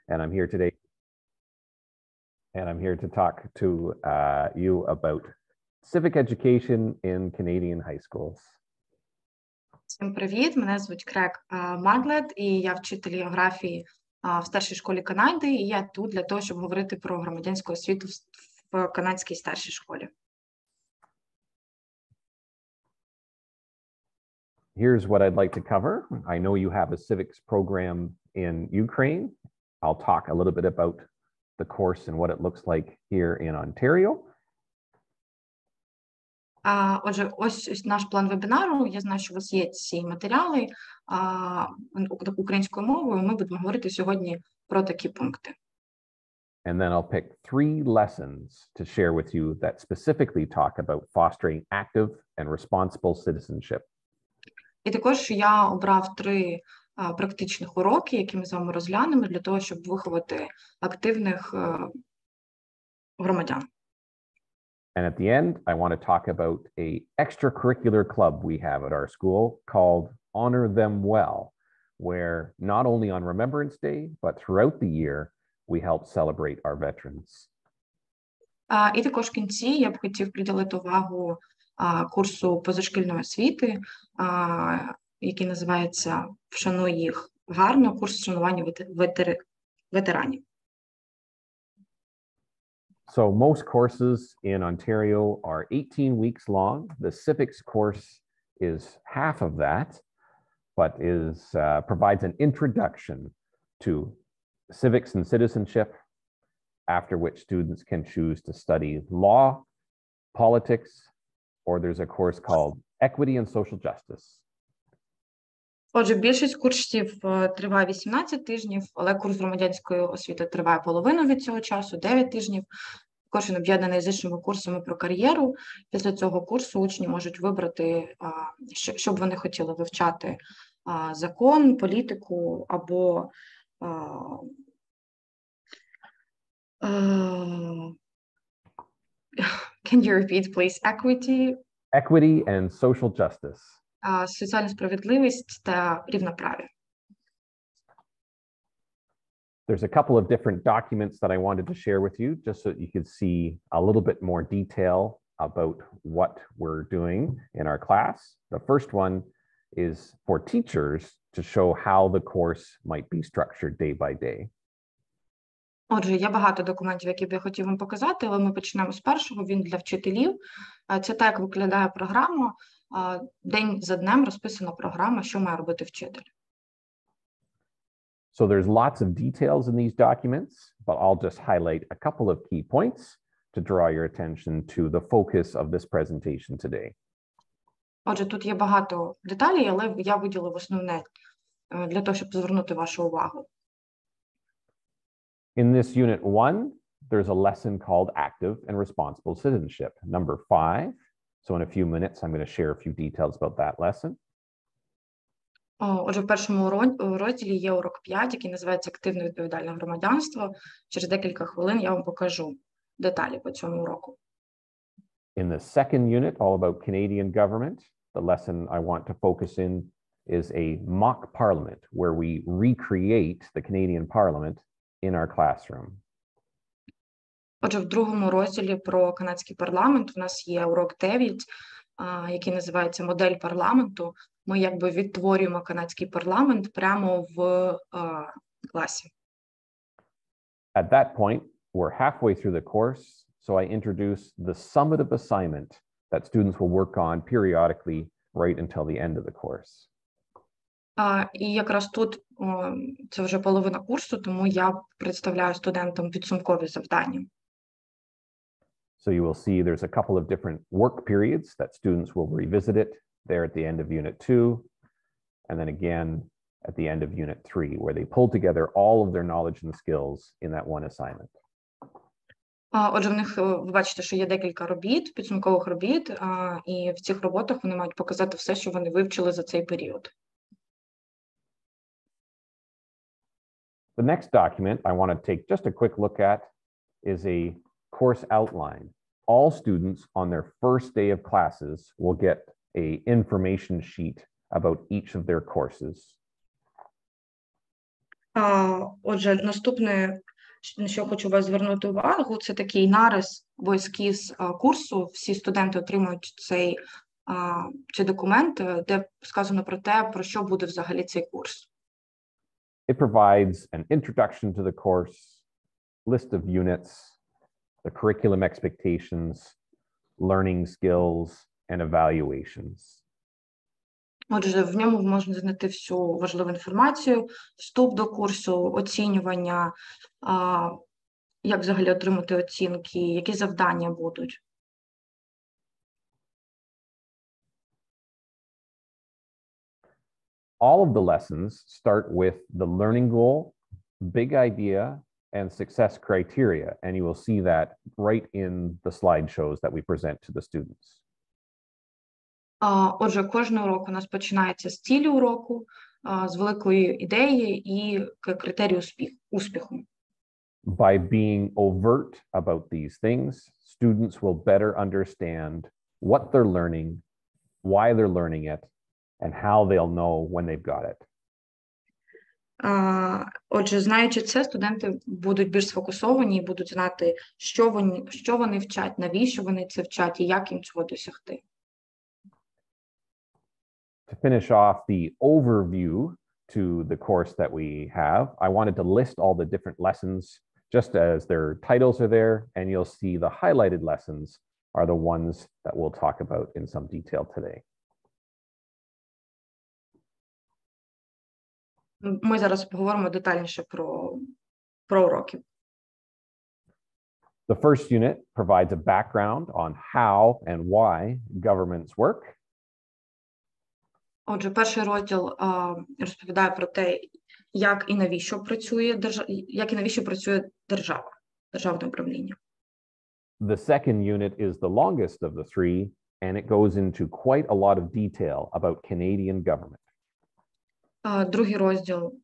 and I'm here today. And I'm here to talk to you about civic education in Canadian high schools. Всім привіт, мене звуть Крейг Марлатт, і я вчитель географії в старшій школі Канади, і я тут для того, щоб говорити про громадянську освіту в канадській старшій школі. Here's what I'd like to cover. I know you have a civics program in Ukraine. I'll talk a little bit about the course and what it looks like here in Ontario. Отже, ось наш план вебінару. Я знаю, що у вас є ці матеріали українською мовою. Ми будемо говорити сьогодні про такі пункти. And then I'll pick 3 lessons to share with you that specifically talk about fostering active and responsible citizenship. І також я обрав 3 практичних уроки, які ми з вами розглянемо для того, щоб виховати активних громадян. And at the end, I want to talk about an extracurricular club we have at our school called Honor Them Well, where not only on Remembrance Day, but throughout the year, we help celebrate our veterans. І також в кінці я б хотів приділити увагу курсу позашкільної освіти, який називається «Вшануй їх гарно», курс вшанування ветеранів. So most courses in Ontario are 18 weeks long. The civics course is half of that, but provides an introduction to civics and citizenship, after which students can choose to study law, politics, or there's a course called equity and social justice. Отже, більшість курсів триває 18 тижнів, але курс громадянської освіти триває половину від цього часу, 9 тижнів. Також він об'єднаний з іншими курсами про кар'єру. Після цього курсу учні можуть вибрати, що б вони хотіли вивчати: закон, політику або can you repeat, please? Equity and social justice. Соціальна справедливість та рівноправ'я. There's a couple of different documents that I wanted to share with you, just so that you could see a little bit more detail about what we're doing in our class. The first one is for teachers to show how the course might be structured day by day. Отже, є багато документів, які б я хотів вам показати, але ми почнемо з першого. Він для вчителів. Це так, як виглядає програма. День за днем розписана програма, що має робити вчитель. So there's lots of details in these documents, but I'll just highlight a couple of key points to draw your attention to the focus of this presentation today. Отже, тут є багато деталей, але я виділив основне для того, щоб звернути вашу увагу. In this unit 1, there's a lesson called active and responsible citizenship, number 5. So in a few minutes, I'm going to share a few details about that lesson. Отже, в першому розділі є урок 5, який називається «Активне відповідальне громадянство». Через декілька хвилин я вам покажу деталі по цьому уроку. In the second unit, all about Canadian government, the lesson I want to focus in is a mock parliament, where we recreate the Canadian Parliament in our classroom. Отже, в другому розділі про канадський парламент у нас є урок 9, який називається «Модель парламенту». Ми якби відтворюємо канадський парламент прямо в класі. At that point, we're halfway through the course, so I introduce the summative assignment that students will work on periodically right until the end of the course. І якраз тут це вже половина курсу, тому я представляю студентам підсумкові завдання. So you will see there's a couple of different work periods that students will revisit it there at the end of Unit 2, and then again at the end of Unit 3, where they pull together all of their knowledge and skills in that one assignment. Отже, в них, ви бачите, що є декілька робіт, підсумкових робіт, і в цих роботах вони мають показати все, що вони вивчили за цей період. The next document I want to take just a quick look at is a course outline. All students on their first day of classes will get an information sheet about each of their courses. Отже, наступне, на що хочу вас звернути увагу, це такий нарис або ескіз курсу. Всі студенти отримують цей документ, де сказано про те, про що буде взагалі цей курс. It provides an introduction to the course, list of units, the curriculum expectations, learning skills, and evaluations. Отже, в ньому можна знайти всю важливу інформацію, вступ до курсу, оцінювання, як взагалі отримати оцінки, які завдання будуть. All of the lessons start with the learning goal, big idea, and success criteria, and you will see that right in the slideshows that we present to the students. Отже, кожен урок у нас починається з цілі уроку, з великої ідеї і критерію успіху. By being overt about these things, students will better understand what they're learning, why they're learning it, and how they'll know when they've got it. Отже, знаючи це, студенти будуть більш сфокусовані і будуть знати, що вони вчать, навіщо вони це вчать і як їм цього досягти. To finish off the overview to the course that we have, I wanted to list all the different lessons just as their titles are there, and you'll see the highlighted lessons are the ones that we'll talk about in some detail today. Ми зараз поговоримо детальніше про уроки. The first unit provides a background on how and why governments work. Отже, перший розділ розповідає про те, як і навіщо працює держава, державне управління. The second unit is the longest of the three, and it goes into quite a lot of detail about Canadian government. Другий розділ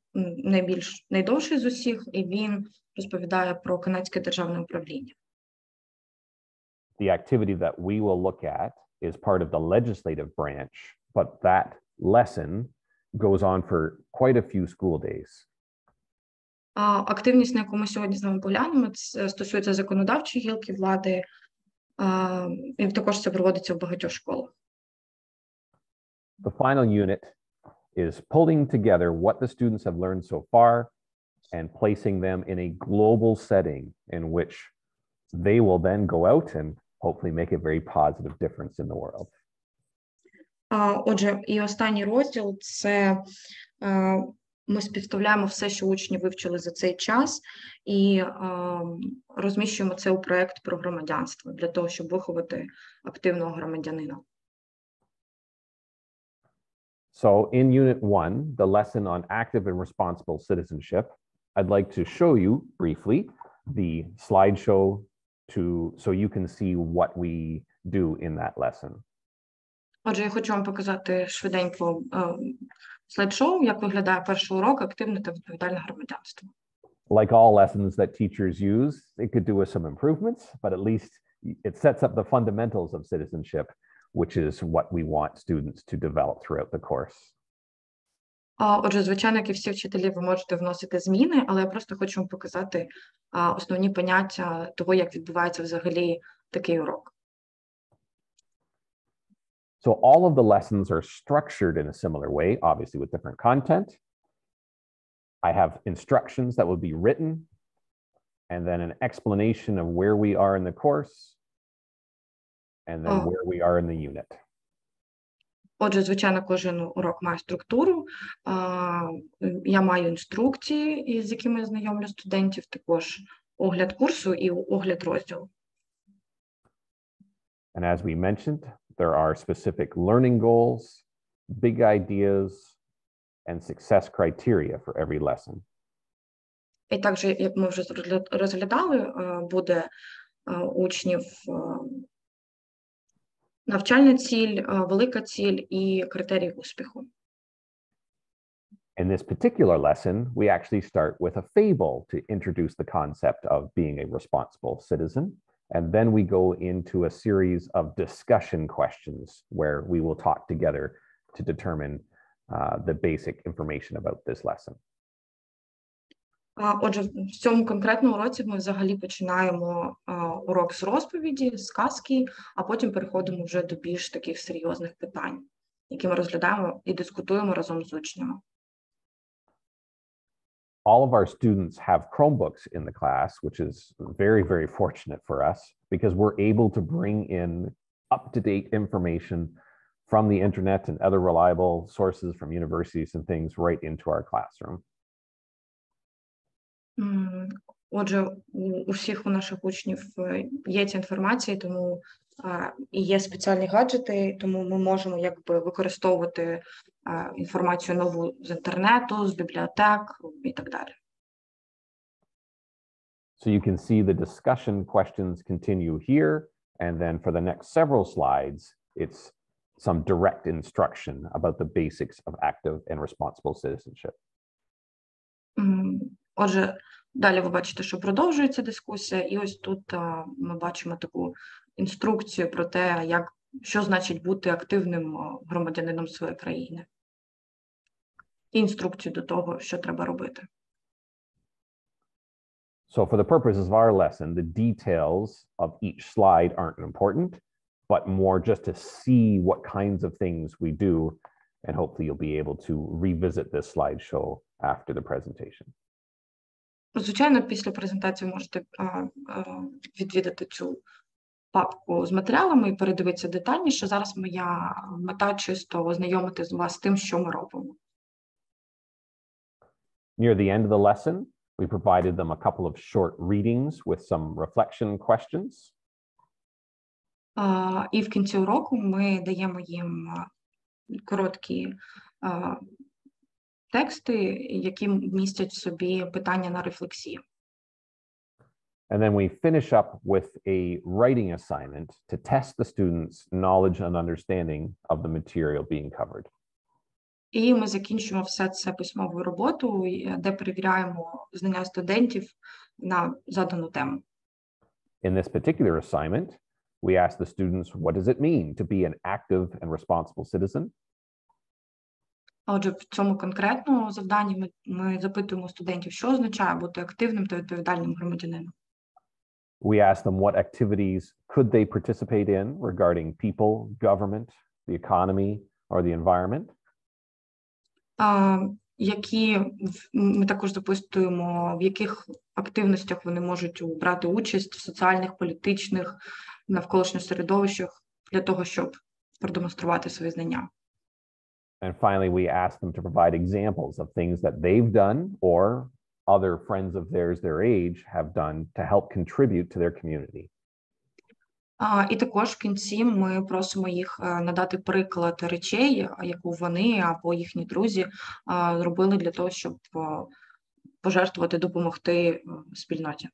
найдовший з усіх, і він розповідає про канадське державне управління. The activity that we will look at is part of the legislative branch, but that lesson goes on for quite a few school days. Активність, на яку ми сьогодні з вами поглянемо, стосується законодавчої гілки влади, і також це проводиться в багатьох школах. The final unit is pulling together what the students have learned so far and placing them in a global setting in which they will then go out and hopefully make a very positive difference in the world. Отже, і останній розділ – це ми співставляємо все, що учні вивчили за цей час, і розміщуємо це у проєкт про громадянство для того, щоб виховати активного громадянина. So in Unit 1, the lesson on active and responsible citizenship, I'd like to show you briefly the slideshow so you can see what we do in that lesson. Отже, я хочу вам показати швиденько слайд-шоу, як виглядає перший урок «Активне та відповідальне громадянство». Like all lessons that teachers use, it could do with some improvements, but at least it sets up the fundamentals of citizenship, which is what we want students to develop throughout the course. Отже, звичайно, як і всі вчителі, ви можете вносити зміни, але я просто хочу вам показати основні поняття того, як відбувається взагалі такий урок. So all of the lessons are structured in a similar way, obviously with different content. I have instructions that will be written, and then an explanation of where we are in the course, and then where we are in the unit. Отже, звичайно, кожен урок має структуру. Я маю інструкції, з якими я знайомлю студентів, також огляд курсу і огляд розділу. And as we mentioned, there are specific learning goals, big ideas, and success criteria for every lesson. І також, як ми вже розглядали, буде учнів навчальна ціль, велика ціль і критерії успіху. In this particular lesson, we actually start with a fable to introduce the concept of being a responsible citizen. And then we go into a series of discussion questions where we will talk together to determine the basic information about this lesson. Отже, в цьому конкретному уроці ми взагалі починаємо урок з розповіді, з казки, а потім переходимо вже до більш таких серйозних питань, які ми розглядаємо і дискутуємо разом з учнями. All of our students have Chromebooks in the class, which is very, very fortunate for us because we're able to bring in up-to-date information from the internet and other reliable sources from universities and things right into our classroom. Отже, у всіх у наших учнів є ця інформація, тому і є спеціальні гаджети, тому ми можемо якби використовувати інформацію нову з інтернету, з бібліотек і так далі. So you can see the discussion questions continue here, and then for the next several slides, it's some direct instruction about the basics of active and responsible citizenship. Отже, далі ви бачите, що продовжується дискусія, і ось тут ми бачимо таку інструкцію про те, що значить бути активним громадянином своєї країни. І інструкцію до того, що треба робити. So for the purposes of our lesson, the details of each slide aren't important, but more just to see what kinds of things we do, and hopefully you'll be able to revisit this slideshow after the presentation. Звичайно, після презентації можете відвідати цю папку з матеріалами і передивитися детальніше. Зараз моя мета чисто ознайомити вас з тим, що ми робимо. Near the end of the lesson, we provided them a couple of short readings with some reflection questions. І в кінці уроку ми даємо їм короткі тексти, які містять в собі питання на рефлексію. And then we finish up with a writing assignment to test the students' knowledge and understanding of the material being covered. І ми закінчуємо все це письмовою роботою, де перевіряємо знання студентів на задану тему. In this particular assignment, we ask the students, what does it mean to be an active and responsible citizen? Отже, в цьому конкретному завданні ми запитуємо студентів, що означає бути активним та відповідальним громадянином. We ask them what activities could they participate in regarding people, government, the economy, or the environment. Ми також запитуємо, в яких активностях вони можуть брати участь в соціальних, політичних, навколишніх середовищах для того, щоб продемонструвати свої знання. And finally, we ask them to provide examples of things that they've done or other friends of theirs their age have done to help contribute to their community. І також в кінці ми просимо їх надати приклад речей, яку вони або їхні друзі зробили для того, щоб пожертвувати, допомогти спільноті.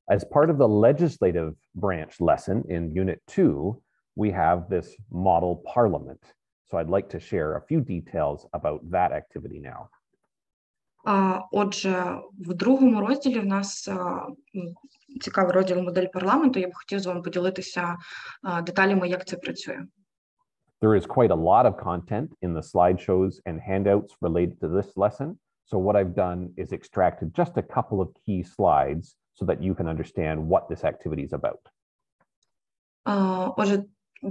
As part of the legislative branch lesson in Unit 2, we have this model parliament. So I'd like to share a few details about that activity now. Отже, в другому розділі в нас цікавий розділ «Модель парламенту». Я б хотів з вами поділитися деталями, як це працює. There is quite a lot of content in the slideshows and handouts related to this lesson. So what I've done is extracted just a couple of key slides so that you can understand what this activity is about. Отже,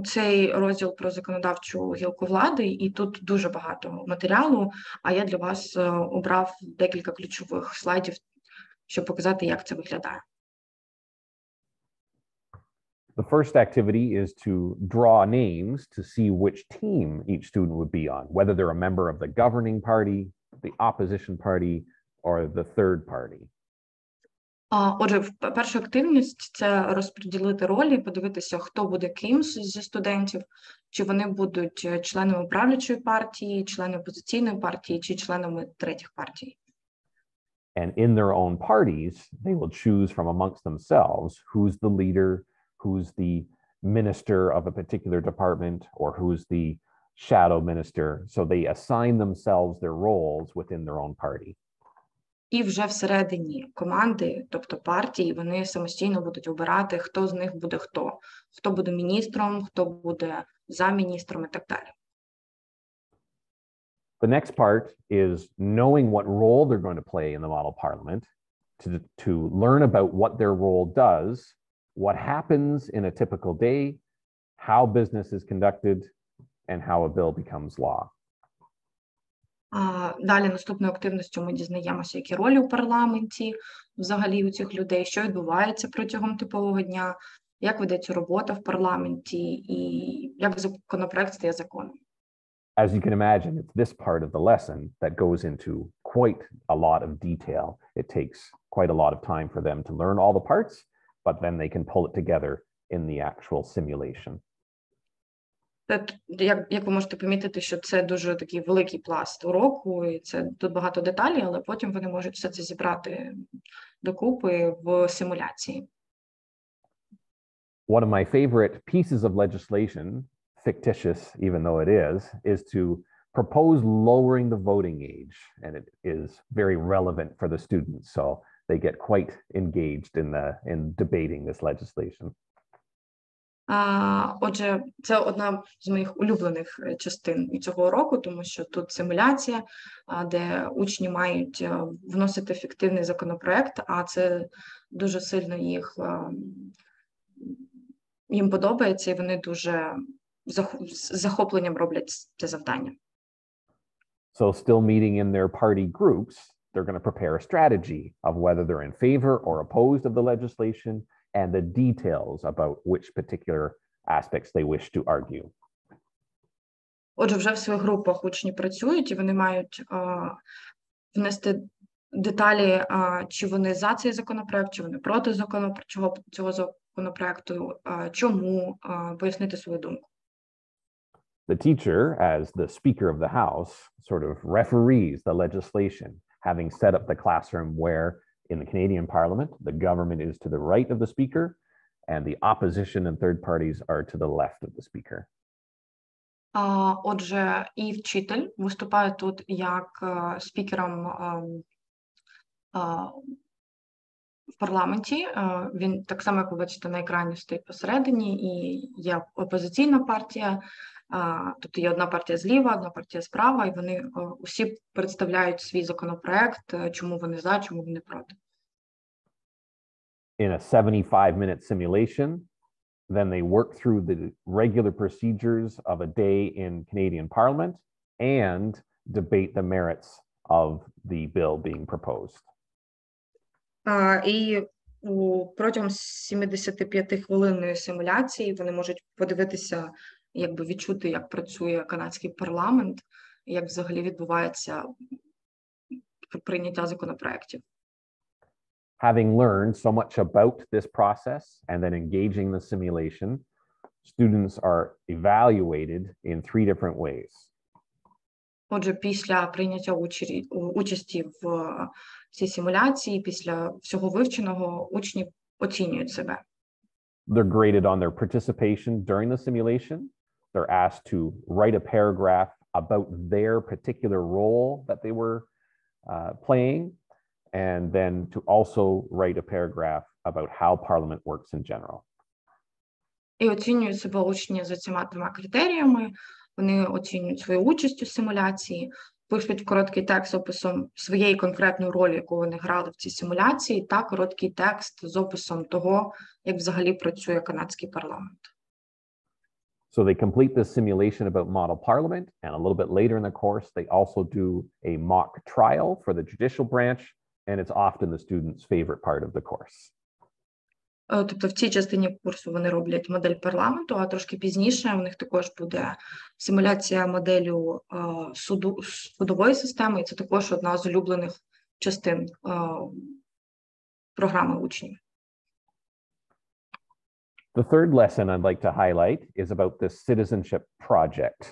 цей розділ про законодавчу гілку влади, і тут дуже багато матеріалу, а я для вас обрав декілька ключових слайдів, щоб показати, як це виглядає. The first activity is to draw names to see which team each student would be on, whether they're a member of the governing party, the opposition party, or the third party. Отже, перша активність – це розподілити ролі, подивитися, хто буде ким зі студентів, чи вони будуть членами правлячої партії, членами опозиційної партії, чи членами третіх партій. And in their own parties, they will choose from amongst themselves who's the leader, who's the minister of a particular department, or who's the shadow minister. So they assign themselves their roles within their own party. І вже всередині команди, тобто партії, вони самостійно будуть обирати, хто з них буде хто. Хто буде міністром, хто буде за міністром і так далі. The next part is knowing what role they're going to play in the model parliament, to learn about what their role does, what happens in a typical day, how business is conducted, and how a bill becomes law. Далі наступною активністю ми дізнаємося, які ролі у парламенті, взагалі у цих людей, що відбувається протягом типового дня, як ведеться робота в парламенті і як законопроект стає законом. As you can imagine, it's this part of the lesson that goes into quite a lot of detail. It takes quite a lot of time for them to learn all the parts, but then they can pull it together in the actual simulation. Як ви можете помітити, що це дуже такий великий пласт уроку, і це тут багато деталей, але потім вони можуть все це зібрати докупи в симуляції. One of my favorite pieces of legislation, fictitious even though it is to propose lowering the voting age, and it is very relevant for the students, so they get quite engaged in debating this legislation. Отже, це одна з моїх улюблених частин цього уроку, тому що тут симуляція, де учні мають вносити фіктивний законопроект, а це дуже сильно їм подобається, і вони дуже з захопленням роблять це завдання. So still meeting in their party groups, they're going to prepare a strategy of whether they're in favor or opposed of the legislation and the details about which particular aspects they wish to argue. Отже, вже в своїх групах учні працюють, і вони мають внести деталі, чи вони за цей законопроект, чи вони проти цього законопроекту, чому, пояснити свою думку. The teacher, as the Speaker of the House, sort of referees the legislation, having set up the classroom where in the Canadian Parliament, the government is to the right of the Speaker, and the opposition and third parties are to the left of the Speaker. Отже, і вчитель виступає тут як спікером в парламенті. Він так само, як ви бачите на екрані, стоїть посередині, і є опозиційна партія, тобто є одна партія зліва, одна партія справа, і вони усі представляють свій законопроект, чому вони за, чому вони проти. In a 75-minute simulation, then they work through the regular procedures of a day in Canadian Parliament and debate the merits of the bill being proposed. І протягом 75-хвилинної симуляції вони можуть подивитися, якби відчути, як працює канадський парламент, як взагалі відбувається прийняття законопроєктів. Having learned so much about this process and then engaging the simulation, students are evaluated in 3 different ways. Отже, після прийняття участі в цій симуляції, після всього вивченого, учні оцінюють себе. They're graded on their participation during the simulation. They're asked to write a paragraph about their particular role that they were playing, and then to also write a paragraph about how Parliament works in general. І оцінюють себе учні за цими 2 критеріями. Вони оцінюють свою участь у симуляції, пишуть короткий текст з описом своєї конкретної ролі, яку вони грали в цій симуляції, та короткий текст з описом того, як взагалі працює канадський парламент. So they complete this simulation about model parliament, and a little bit later in the course, they also do a mock trial for the judicial branch, and it's often the student's favorite part of the course. Тобто в цій частині курсу вони роблять модель парламенту, а трошки пізніше у них також буде симуляція моделю судової системи, і це також одна з улюблених частин програми учнів. The third lesson I'd like to highlight is about this citizenship project.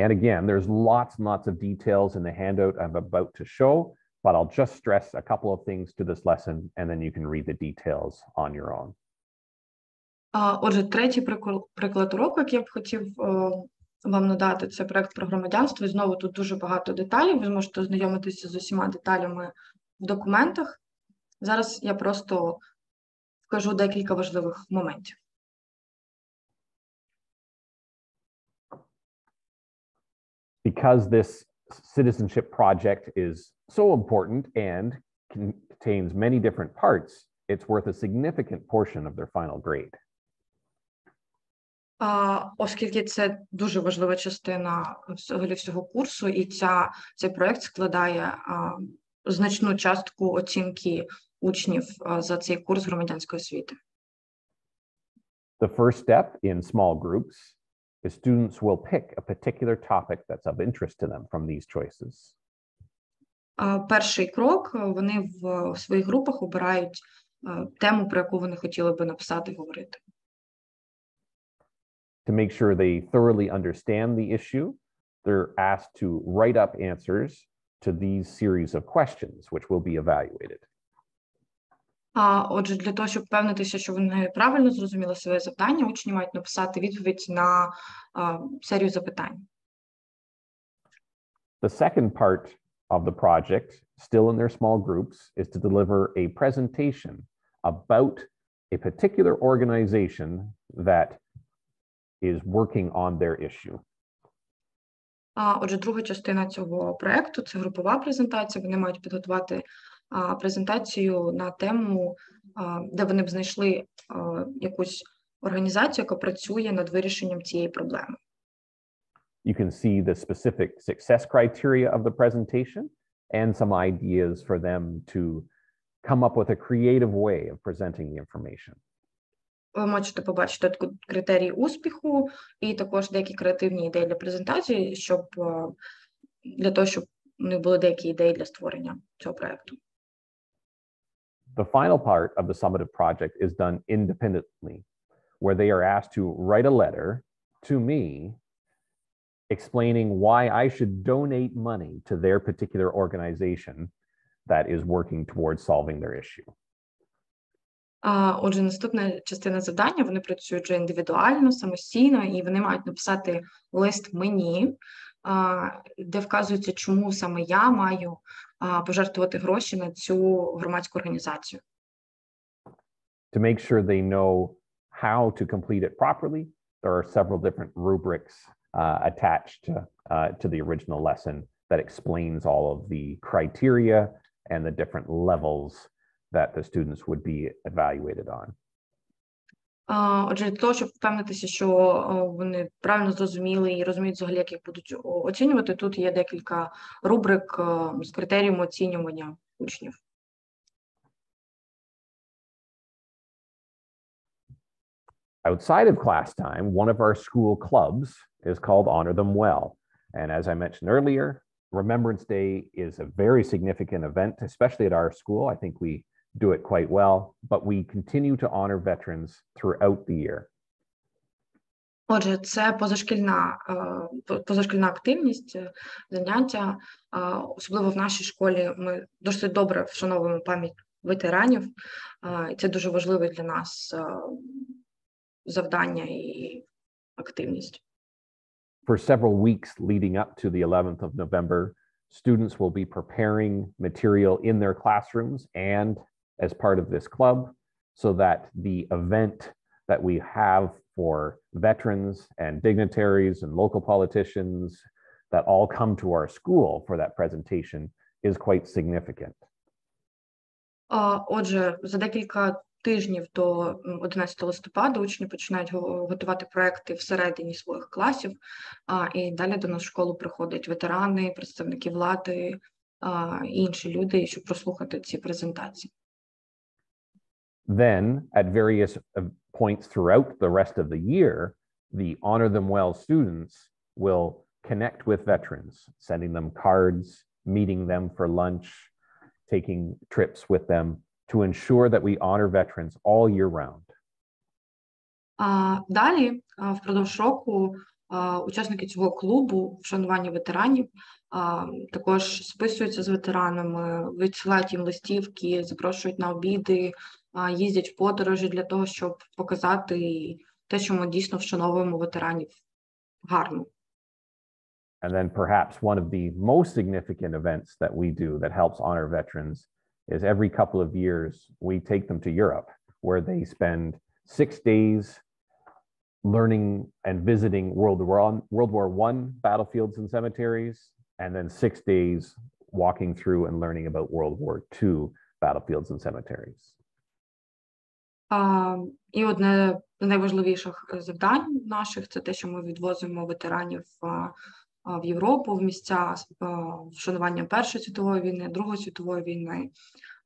And again, there's lots and lots of details in the handout I'm about to show, but I'll just stress a couple of things to this lesson, and then you can read the details on your own. Отже, третій приклад уроку, який я б хотів вам надати, це проєкт про громадянство. І знову тут дуже багато деталей, ви зможете ознайомитися з усіма деталями в документах. Зараз я просто скажу декілька важливих моментів. Because this citizenship project is so important and contains many different parts, it's worth a significant portion of their final grade. Оскільки це дуже важлива частина всього курсу, і цей проєкт складає значну частку оцінки учнів за цей курс громадянської освіти. The first step in small groups is students will pick a particular topic that's of interest to them from these choices. Перший крок, вони в своїх групах обирають тему, про яку вони хотіли би написати і говорити. To make sure they thoroughly understand the issue, they're asked to write up answers to these series of questions, which will be evaluated. Отже, для того, щоб впевнитися, що вони правильно зрозуміли своє завдання, учні мають написати відповідь на серію запитань. The second part of the project, still in their small groups, is to deliver a presentation about a particular organization that is working on their issue. Отже, друга частина цього проєкту – це групова презентація. Вони мають підготувати презентацію на тему, де вони б знайшли якусь організацію, яка працює над вирішенням цієї проблеми. You can see the specific success criteria of the presentation and some ideas for them to come up with a creative way of presenting the information. Ви можете побачити тут критерії успіху і також деякі креативні ідеї для презентації, для того, щоб у них були деякі ідеї для створення цього проєкту. The final part of the summative project is done independently, where they are asked to write a letter to me explaining why I should donate money to their particular organization that is working towards solving their issue. Отже, наступна частина завдання, вони працюють вже індивідуально, самостійно, і вони мають написати лист мені, де вказується, чому саме я маю пожертвувати гроші на цю громадську організацію. To make sure they know how to complete it properly, there are several different rubrics attached to the original lesson that explains all of the criteria and the different levels that the students would be evaluated on. Отже, для того, щоб впевнитися, що вони правильно зрозуміли і розуміють взагалі, як їх будуть оцінювати, тут є декілька рубрик з критеріями оцінювання учнів. Outside of class time, one of our school clubs is called Honor Them Well. And as I mentioned earlier, Remembrance Day is a very significant event, especially at our school. I think we do it quite well, but we continue to honor veterans throughout the year. Отже, це позашкільна активність, заняття. Особливо в нашій школі ми досить добре вшановуємо пам'ять ветеранів. І це дуже важливе для нас завдання і активність. For several weeks leading up to the 11th of November, students will be preparing material in their classrooms and as part of this club so that the event that we have for veterans and dignitaries and local politicians that all come to our school for that presentation is quite significant. Отже, за декілька тижнів до 11 листопада учні починають готувати проекти всередині своїх класів, і далі до нас в школу приходять ветерани, представники влади і інші люди, щоб прослухати ці презентації. Then, at various points throughout the rest of the year, the Honor Them Well students will connect with veterans, sending them cards, meeting them for lunch, taking trips with them to ensure that we honor veterans all year round. Далі, впродовж року, учасники цього клубу вшанування ветеранів також списуються з ветеранами, відсилають їм листівки, запрошують на обіди, їздять в подорожі для того, щоб показати те, що ми дійсно вшановуємо ветеранів гарно. And then perhaps one of the most significant events that we do that helps honor veterans is every couple of years we take them to Europe, where they spend 6 days learning and visiting World War I battlefields and cemeteries, and then 6 days walking through and learning about World War II battlefields and cemeteries. І одне з найважливіших завдань наших – це те, що ми відвозимо ветеранів в Європу, в місця вшанування Першої світової війни, Другої світової війни,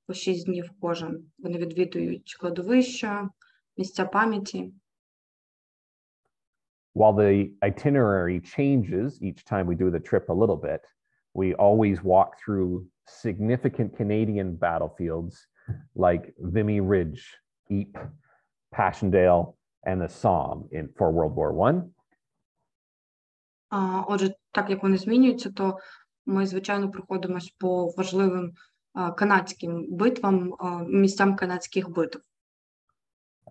по 6 днів кожен. Вони відвідують кладовища, місця пам'яті. While the itinerary changes each time we do the trip a little bit, we always walk through significant Canadian battlefields like Vimy Ridge, Ypres, Passchendaele, and the Somme for World War I. Отже, так як вони змінюються, то ми, звичайно, проходимось по важливим канадським битвам, місцям канадських битв.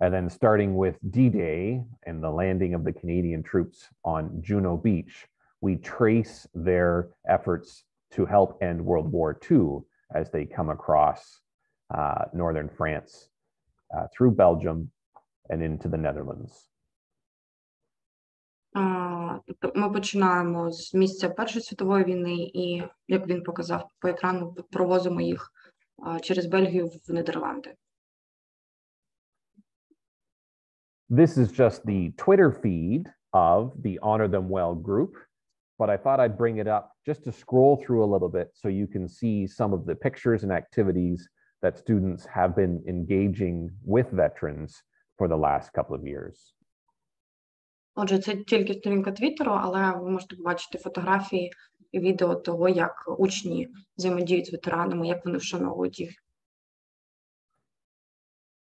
And then starting with D-Day and the landing of the Canadian troops on Juno Beach, we trace their efforts to help end World War II as they come across northern France, through Belgium and into the Netherlands. Тобто ми починаємо з місця Першої світової війни і, як він показав по екрану, провозимо їх через Бельгію в Нідерланди. This is just the Twitter feed of the Honor Them Well group, but I thought I'd bring it up just to scroll through a little bit so you can see some of the pictures and activities that students have been engaging with veterans for the last couple of years. Отже, це тільки сторінка Твіттеру, але ви можете побачити фотографії і відео того, як учні взаємодіють з ветеранами, як вони вшановують їх.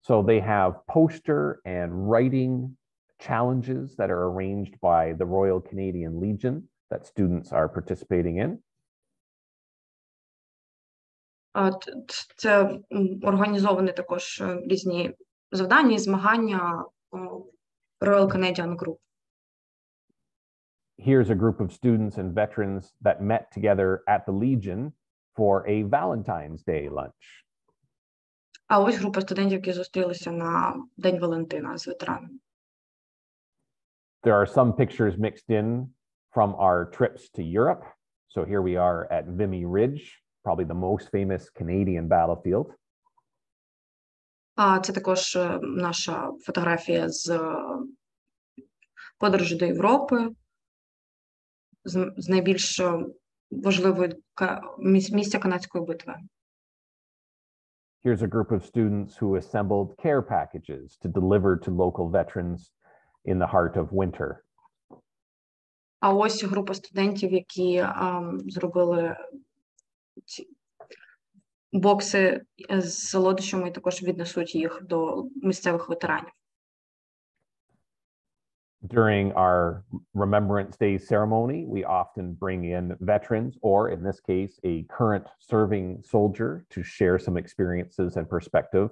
So they have poster and writing challenges that are arranged by the Royal Canadian Legion that students are participating in. Це організовані також різні завдання і змагання Royal Canadian Group. Here's a group of students and veterans that met together at the Legion for a Valentine's Day lunch. А ось група студентів, які зустрілися на День Валентина з ветеранами. There are some pictures mixed in from our trips to Europe. So here we are at Vimy Ridge, probably the most famous Canadian battlefield. Це також наша фотографія з подорожі до Європи, з найбільш важливої місця канадської битви. Here's a group of students who assembled care packages to deliver to local veterans in the heart of winter. А ось група студентів, які зробили ці бокси з солодощами і також віднесуть їх до місцевих ветеранів. During our Remembrance Day ceremony, we often bring in veterans, or in this case, a current serving soldier, to share some experiences and perspective.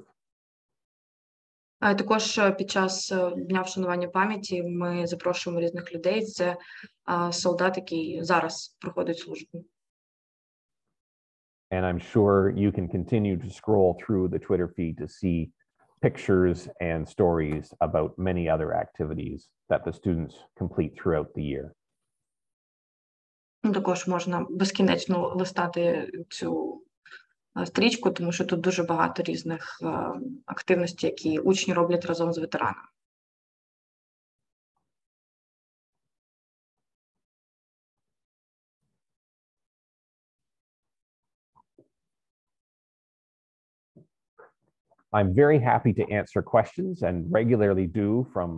Також під час Дня вшанування пам'яті ми запрошуємо різних людей. Це солдат, який зараз проходить службу. And I'm sure you can continue to scroll through the Twitter feed to see pictures and stories about many other activities that the students complete throughout the year. Також можна безкінечно листати цю стрічку, тому що тут дуже багато різних активностей, які учні роблять разом з ветеранами. I'm very happy to answer questions and regularly do from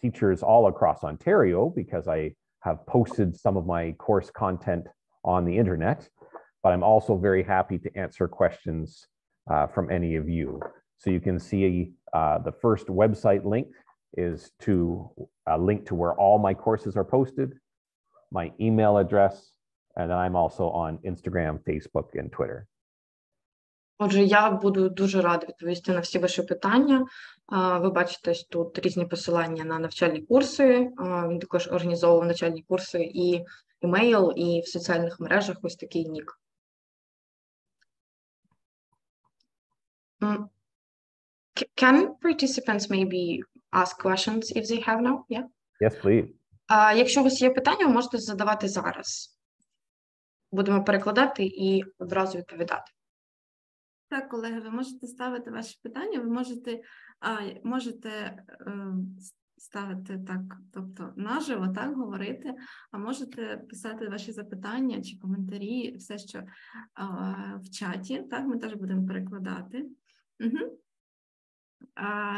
teachers all across Ontario because I have posted some of my course content on the internet, but I'm also very happy to answer questions from any of you. So you can see the first website link is to a link to where all my courses are posted, my email address, and then I'm also on Instagram, Facebook, and Twitter. Отже, я буду дуже рада відповісти на всі ваші питання. Ви бачите тут різні посилання на навчальні курси. Він також організовував навчальні курси і емейл, і в соціальних мережах ось такий нік. Can participants maybe ask questions if they have now. Yeah. Yes, please. Якщо у вас є питання, ви можете задавати зараз. Будемо перекладати і одразу відповідати. Так, колеги, ви можете ставити ваші питання, ви можете ставити так, тобто наживо, так, говорити, а можете писати ваші запитання чи коментарі, все, що в чаті, так, ми теж будемо перекладати.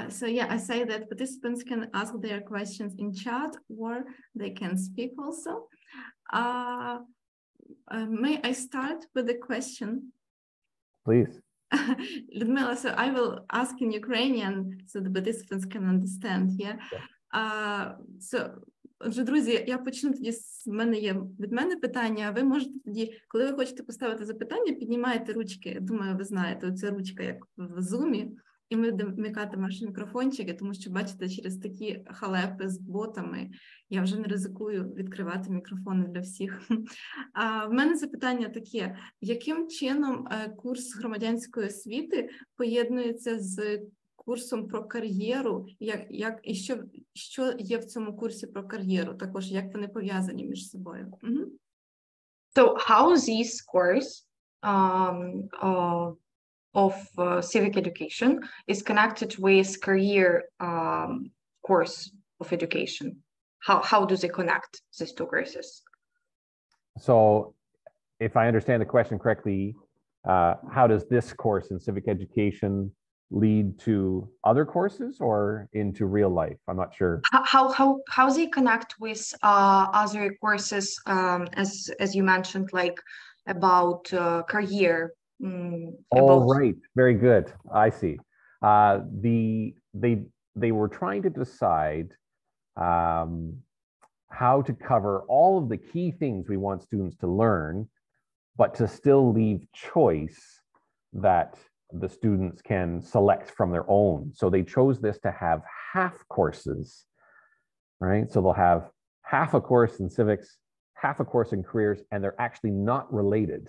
So yeah, I say that participants can ask their questions in chat or they can speak also. May I start with a question? Please. Людмила, so I will ask in Ukrainian so the participants can understand, yeah? Отже, друзі, я почну тоді, від мене питання, а ви можете тоді, коли ви хочете поставити запитання, піднімаєте ручки, думаю, ви знаєте, оця ручка, як в Zoom, і ми будемо вмикати ваші мікрофончики, тому що, бачите, через такі халепи з ботами я вже не ризикую відкривати мікрофони для всіх. В мене запитання таке, яким чином курс громадянської освіти поєднується з курсом про кар'єру, і що є в цьому курсі про кар'єру, також як вони пов'язані між собою? So how this course of civic education is connected with career course of education? How do they connect these two courses? So if I understand the question correctly, how does this course in civic education lead to other courses or into real life? I'm not sure. How they connect with other courses, as you mentioned, like about career. Right. Very good. I see. They were trying to decide how to cover all of the key things we want students to learn, but to still leave choice that the students can select from their own. So they chose this to have half courses, right? So they'll have half a course in civics, half a course in careers, and they're actually not related.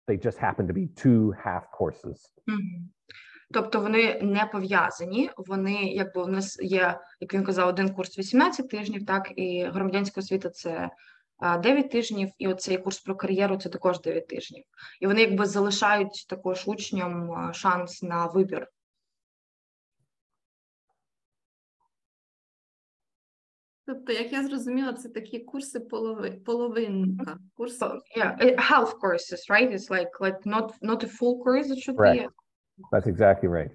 They just happen to be two half courses. Тобто вони не пов'язані, вони, якби, у нас є, як він казав, один курс 18 тижнів, так, і громадянська освіта – це 9 тижнів, і оцей курс про кар'єру – це також 9 тижнів. І вони, якби, залишають також учням шанс на вибір. Тобто, як я зрозуміла, це такі курси половинка. Курси... Half courses, right? It's like not a full course, it should be. That's exactly right.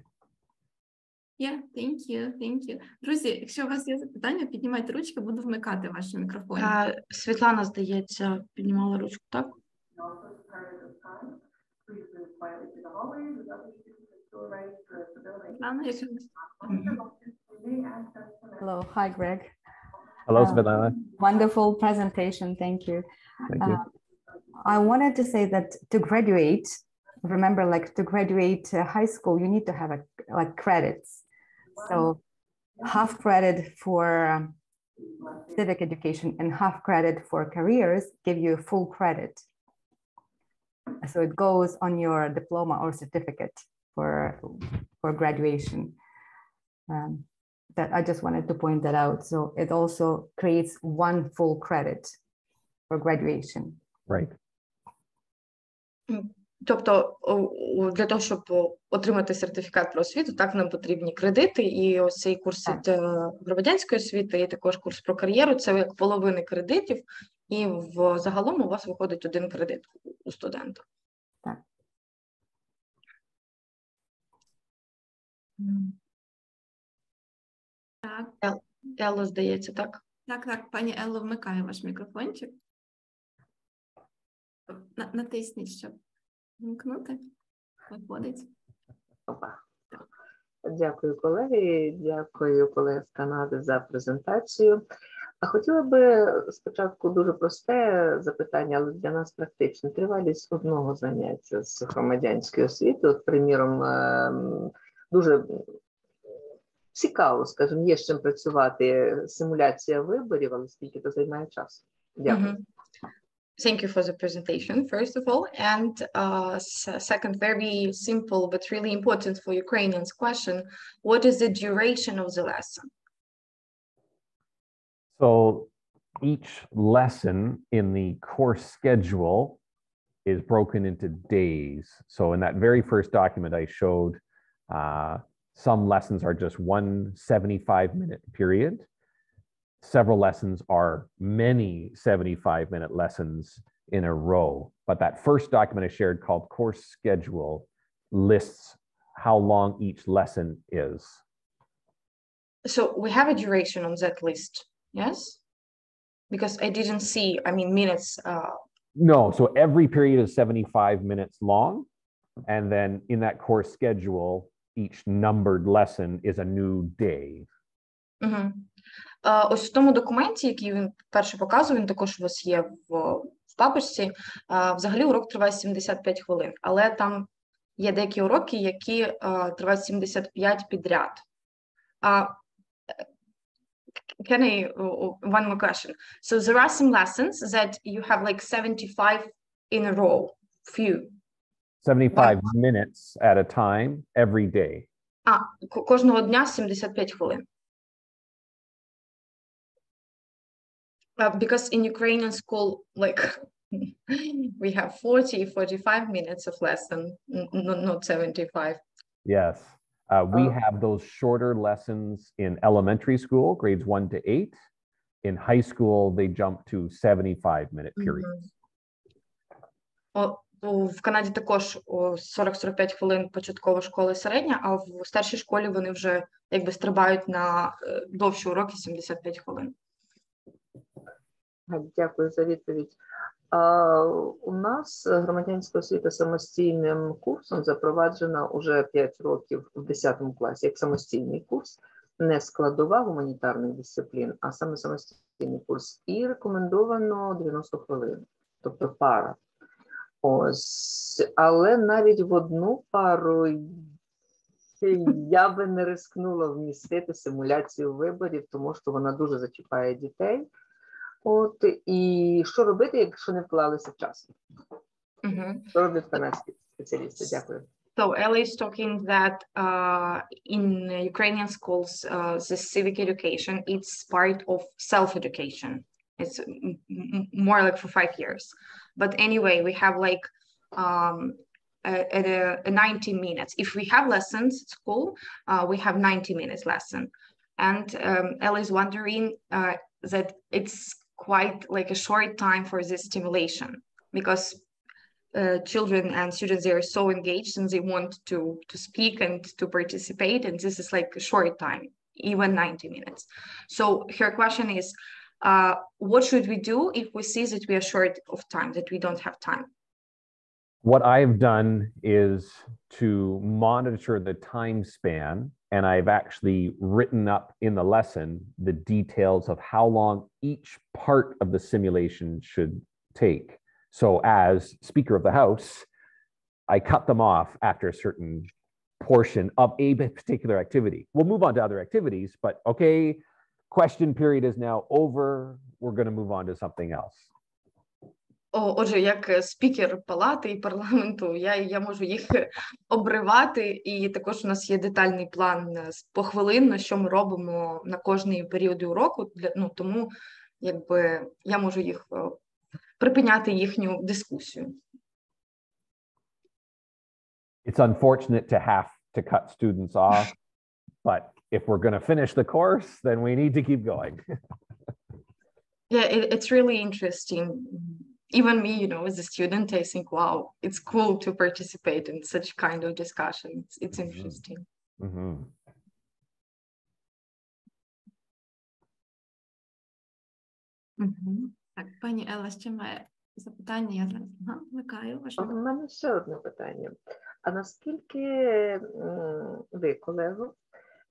Yeah, thank you. Друзі, якщо у вас є запитання, піднімайте ручки, буду вмикати ваші мікрофони. Світлана, здається, піднімала ручку, так? Hello, hi, Greg. Hello, Svetlana. Wonderful presentation, thank you. Thank you. I wanted to say that to graduate, remember, like to graduate high school, you need to have like credits. So half credit for civic education and half credit for careers give you full credit. So it goes on your diploma or certificate for graduation. That I just wanted to point that out. So it also creates one full credit for graduation. Right. Тобто, для того, щоб отримати сертифікат про освіту, так, нам потрібні кредити, і ось цей курс громадянської освіти, і також курс про кар'єру, це як половини кредитів, і загалом у вас виходить один кредит у студента. Так. Так. Елла, здається, так? Так, пані Елло, вмикає ваш мікрофончик. Натисніть, щоб вимкнути. Виходить. Дякую, колеги. Дякую, колеги з Канади, за презентацію. А хотіла би спочатку дуже просте запитання, але для нас практичне. Тривалість одного заняття з громадянської освіти, от, приміром, дуже цікаво, скажімо, є з чим працювати, симуляція виборів, але скільки це займає часу? Дякую. Thank you for the presentation, first of all. And second, very simple but really important for Ukrainians question, what is the duration of the lesson? So each lesson in the course schedule is broken into days. So in that very first document I showed, some lessons are just one 75-minute period. Several lessons are many 75-minute lessons in a row. But that first document I shared called course schedule lists how long each lesson is. So we have a duration on that list, yes? Because I didn't see, I mean, minutes. No, so every period is 75 minutes long. And then in that course schedule, each numbered lesson is a new day. Угу. Ось в тому документі, який він перше показував, він також у вас є в папочці, взагалі урок триває 75 хвилин, але там є деякі уроки, які тривають 75 підряд. Can I, one more question. So there are some lessons that you have like 75 in a row, few. 75 minutes at a time every day. Кожного дня 75 хвилин. Because in Ukrainian school, like we have 40, 45 minutes of lesson, not 75. Yes. We have those shorter lessons in elementary school, grades 1 to 8. In high school, they jump to 75-minute periods. В Канаді також 40-45 хвилин початкова школа і середня, а в старшій школі вони вже якби стрибають на довші уроки 75 хвилин. Дякую за відповідь. У нас громадянська освіта самостійним курсом запроваджена уже 5 років в 10 класі, як самостійний курс, не складова гуманітарних дисциплін, а саме самостійний курс. І рекомендовано 90 хвилин, тобто пара. Ось, але навіть в одну пару я би не рискнула вмістити симуляцію виборів, тому що вона дуже зачіпає дітей. От, і що робити, якщо не вклалися в час? Що роблять канадські спеціалісти? Дякую. So Ella is talking that in Ukrainian schools, the civic education, it's part of self-education. It's more like for 5 years. But anyway, we have like a 90 minutes. If we have lessons at school, we have 90 minutes lesson. And Ella is wondering that it's quite like a short time for this stimulation, because children and students, they are so engaged and they want to speak and to participate, and this is like a short time, even 90 minutes. So her question is, what should we do if we see that we are short of time, that we don't have time? What I've done is to monitor the time span, and I've actually written up in the lesson the details of how long each part of the simulation should take. So as Speaker of the House, I cut them off after a certain portion of a particular activity. We'll move on to other activities, but okay, question period is now over. We're going to move on to something else. Отже, як спікер палати і парламенту, я можу їх обривати, і також у нас є детальний план похвилинно, що ми робимо на кожний період уроку, тому якби я можу їх припиняти їхню дискусію. It's unfortunate to have to cut students off, but if we're going to finish the course, then we need to keep going. Yeah, it's really interesting. Even me, as a student, I think, wow, it's cool to participate in such kind of discussion. It's interesting. Mm-hmm. Так, пані Елла ще має запитання, я зараз вмикаю. У мене ще одне питання. А наскільки ви, колего,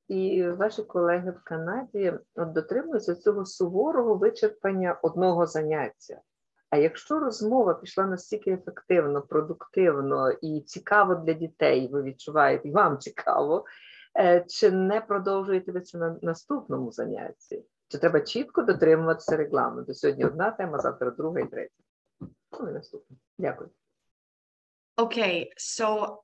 і ваші колеги в Канаді дотримуються цього суворого вичерпання одного заняття? А якщо розмова пішла настільки ефективно, продуктивно і цікаво для дітей, ви відчуваєте, і вам цікаво, чи не продовжуєте ви це на наступному занятті? Чи треба чітко дотримуватися регламенту? Сьогодні одна тема, завтра друга і третя. Ну і наступна. Дякую. Okay, so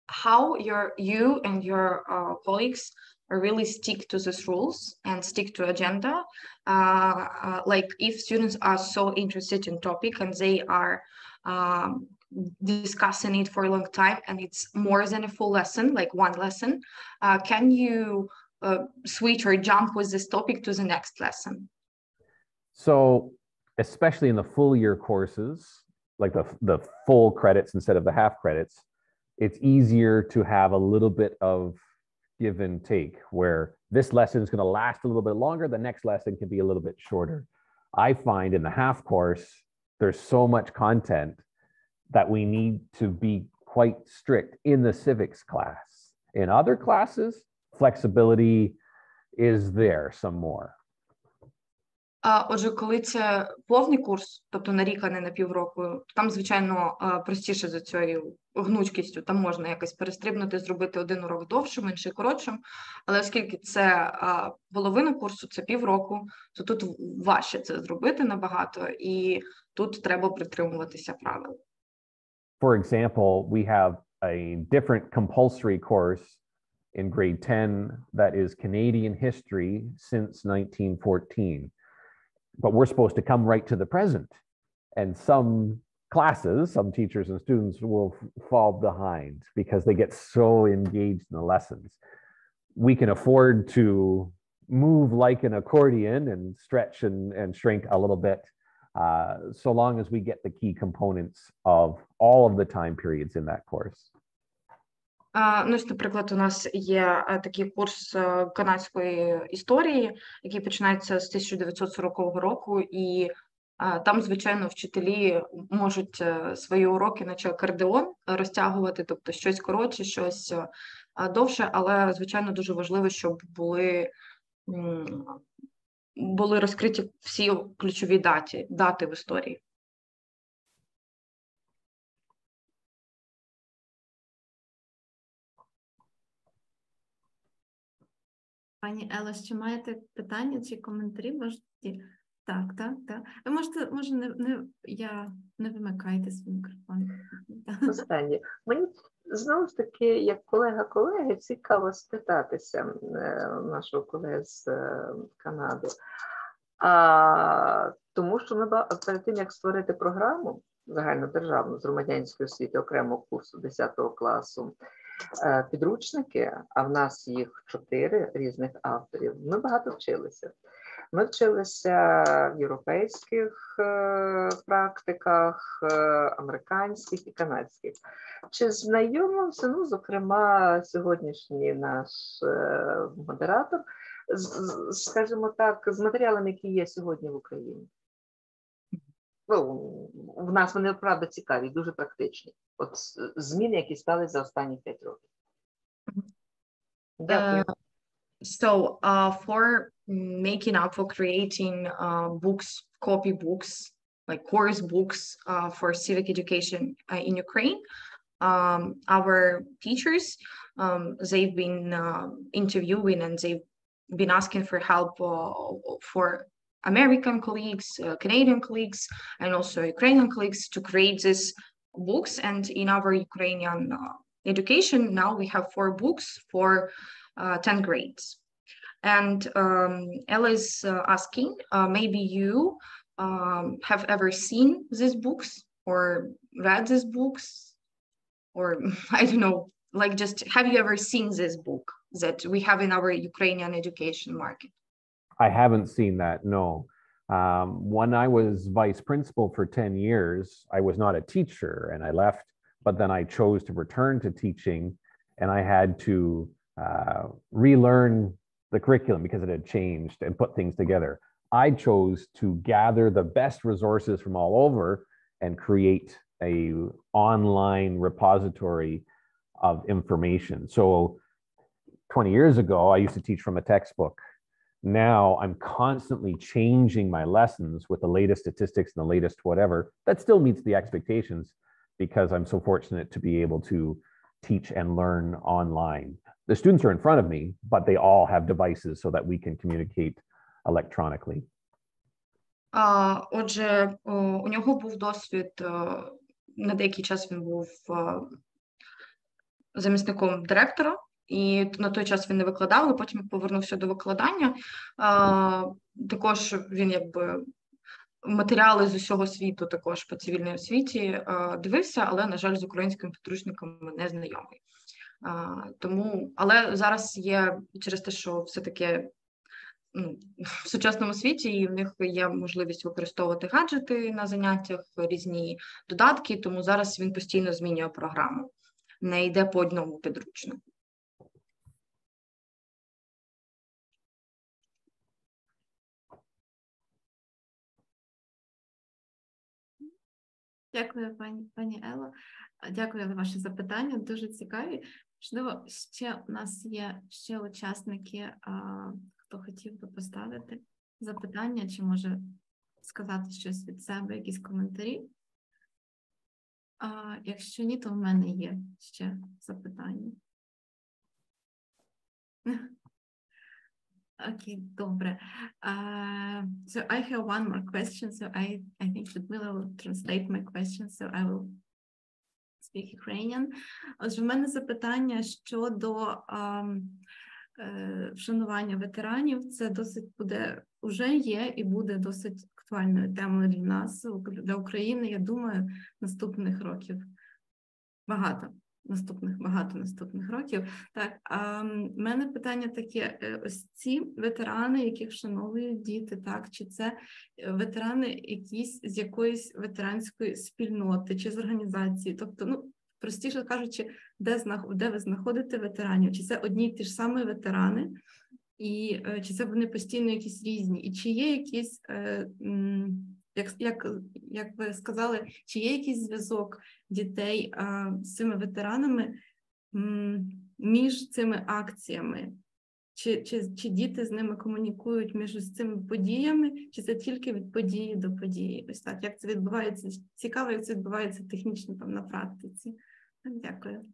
how you and your colleagues really stick to these rules and stick to agenda. Like if students are so interested in topic and they are discussing it for a long time and it's more than a full lesson, like one lesson, can you switch or jump with this topic to the next lesson? So especially in the full year courses, like the full credits instead of the half credits, it's easier to have a little bit of give and take, where this lesson is going to last a little bit longer, the next lesson can be a little bit shorter. I find in the half course, there's so much content that we need to be quite strict in the civics class. In other classes, flexibility is there some more. Отже, коли це повний курс, тобто на рік, а не на півроку, там, звичайно, простіше за цією гнучкістю. Там можна якось перестрибнути, зробити один урок довшим, інший коротшим. Але оскільки це половина курсу, це півроку, то тут важче це зробити набагато, і тут треба притримуватися правил. For example, we have a different compulsory course in grade 10 that is Canadian history since 1914. But we're supposed to come right to the present. And some classes, some teachers and students will fall behind because they get so engaged in the lessons. We can afford to move like an accordion and stretch and shrink a little bit, so long as we get the key components of all of the time periods in that course. Ну, наприклад, у нас є такий курс канадської історії, який починається з 1940 року, і там, звичайно, вчителі можуть свої уроки, наче акордеон, розтягувати, тобто щось коротше, щось довше, але, звичайно, дуже важливо, щоб були розкриті всі ключові дати в історії. Пані Ело, чи маєте питання чи коментарі? Можете? Так. Ви можете, може, не вимикайте свій мікрофон. Останнє. Мені, знову ж таки, як колега колеги, цікаво спитатися нашого колеги з Канади. Тому що ми перед тим, як створити програму загальнодержавну з громадянської освіти окремого курсу 10 класу, підручники, а в нас їх 4 різних авторів, ми багато вчилися. Ми вчилися в європейських практиках, американських і канадських. Чи знайомився, ну, зокрема, сьогоднішній наш модератор, скажімо так, з матеріалами, які є сьогодні в Україні? Ну, в нас вони, правда, цікаві, дуже практичні. От зміни, які стали за останні 5 років. Дякую. So, for making up, for creating books, copy books, like course books for civic education in Ukraine, our teachers, they've been interviewing and they've been asking for help for American colleagues, Canadian colleagues, and also Ukrainian colleagues to create these books. And in our Ukrainian education, now we have 4 books for 10 grades. And Ella is asking, maybe you have ever seen these books or read these books, or I don't know, like just have you ever seen this book that we have in our Ukrainian education market? I haven't seen that, no. When I was vice principal for 10 years, I was not a teacher and I left, but then I chose to return to teaching and I had to relearn the curriculum because it had changed and put things together. I chose to gather the best resources from all over and create a online repository of information. So 20 years ago, I used to teach from a textbook. Now I'm constantly changing my lessons with the latest statistics and the latest whatever. That still meets the expectations because I'm so fortunate to be able to teach and learn online. The students are in front of me, but they all have devices so that we can communicate electronically. Отже, у нього був досвід, на деякий час він був замісником директора, і на той час він не викладав, але потім повернувся до викладання. Також він якби матеріали з усього світу також по цивільній освіті дивився, але, на жаль, з українськими підручниками не знайомий. Тому, але зараз є через те, що все-таки в сучасному світі і в них є можливість використовувати гаджети на заняттях, різні додатки, тому зараз він постійно змінює програму, не йде по одному підручнику. Дякую, пані Ело. Дякую за ваші запитання, дуже цікаві. Можливо, ще у нас є ще учасники, хто хотів би поставити запитання, чи може сказати щось від себе, якісь коментарі. Якщо ні, то в мене є ще запитання. Okay, добре. So I have one more question, so I think Людмила will translate my question, so I will speak Ukrainian. Отже, в мене запитання щодо вшанування ветеранів. Це досить буде, уже є і буде досить актуальною темою для нас, для України, я думаю, наступних років. Багато наступних років. Так, в мене питання таке, ось ці ветерани, яких вшановують діти, так, чи це ветерани якісь з якоїсь ветеранської спільноти, чи з організації, тобто, простіше кажучи, де ви знаходите ветеранів, чи це одні й ті ж самі ветерани, і чи це вони постійно якісь різні, і чи є якісь, як ви сказали, чи є якийсь зв'язок дітей з цими ветеранами між цими акціями? Чи діти з ними комунікують між цими подіями, чи це тільки від події до події? Ось так, як це відбувається? Цікаво, як це відбувається технічно там на практиці. Дякую.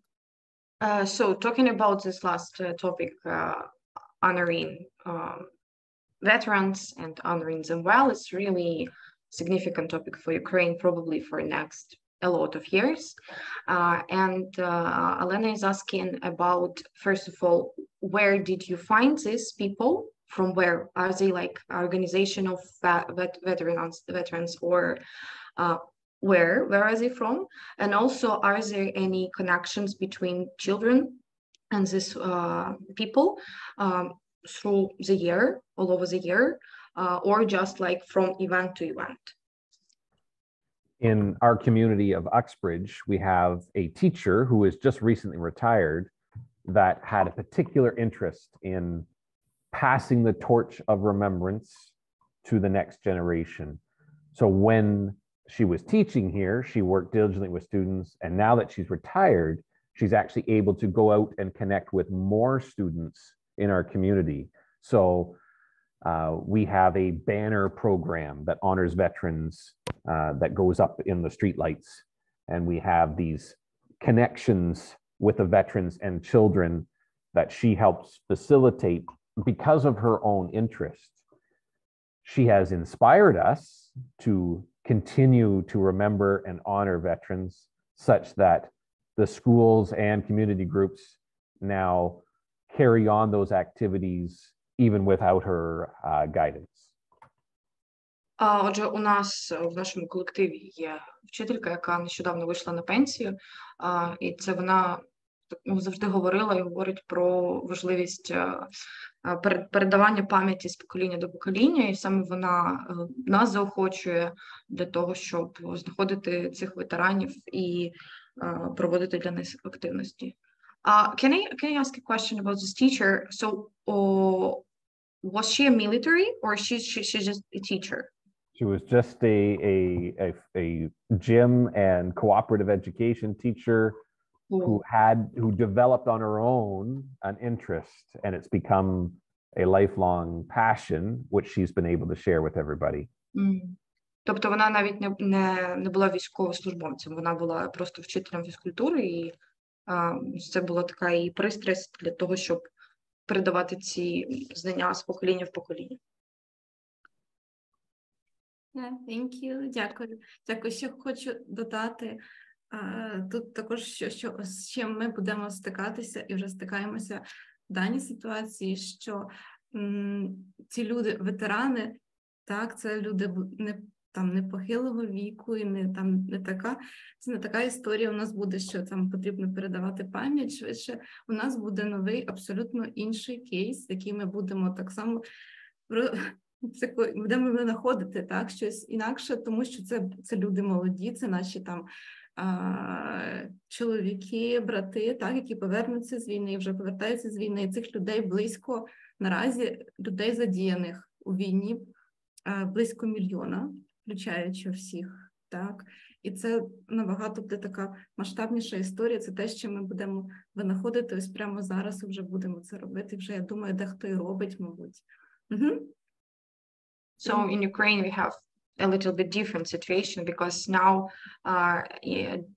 So talking about this last topic, honoring veterans and honoring them well, it's really significant topic for Ukraine, probably for next a lot of years. And Elena is asking about, first of all, where did you find these people? From where? Are they like organization of veterans or where are they from? And also, are there any connections between children and these people through the year, all over the year? Or just like from event to event? In our community of Уксбрідж, we have a teacher who is just recently retired that had a particular interest in passing the torch of remembrance to the next generation. So when she was teaching here, she worked diligently with students, and now that she's retired, she's actually able to go out and connect with more students in our community. So we have a banner program that honors veterans that goes up in the streetlights. And we have these connections with the veterans and children that she helps facilitate because of her own interest. She has inspired us to continue to remember and honor veterans such that the schools and community groups now carry on those activities even without her guidance. Отже, у нас в нашому колективі є вчителька, яка нещодавно вийшла на пенсію, і це вона завжди говорила і говорить про важливість передавання пам'яті з покоління до покоління, і саме вона нас заохочує для того, щоб знаходити цих ветеранів і проводити для них активності. Can I ask a question about this teacher? So, was she a military or she's just a teacher? She was just a gym and cooperative education teacher who developed on her own an interest, and it's become a lifelong passion, which she's been able to share with everybody. Тобто вона навіть не була військовослужбовцем, вона була просто вчителем фізкультури, і це була така її пристрасть для того, щоб передавати ці знання з покоління в покоління. Thank you. Дякую. Ще хочу додати, Тут також, з чим ми будемо стикатися і вже стикаємося в даній ситуації, що ці люди, ветерани, так, це люди не похилого віку і це не така історія у нас буде, що там потрібно передавати пам'ять швидше. У нас буде новий, абсолютно інший кейс, який ми будемо так само будемо знаходити, так, щось інакше, тому що це люди молоді, це наші там чоловіки, брати, так, які повернуться з війни, вже повертаються з війни. Цих людей близько, наразі, людей задіяних у війні, близько 1 мільйона, включаючи всіх, так. І це набагато буде така масштабніша історія, це те, що ми будемо винаходити, ось прямо зараз вже будемо це робити, вже, я думаю, дехто і робить, мабуть. So in Ukraine we have a little bit different situation because now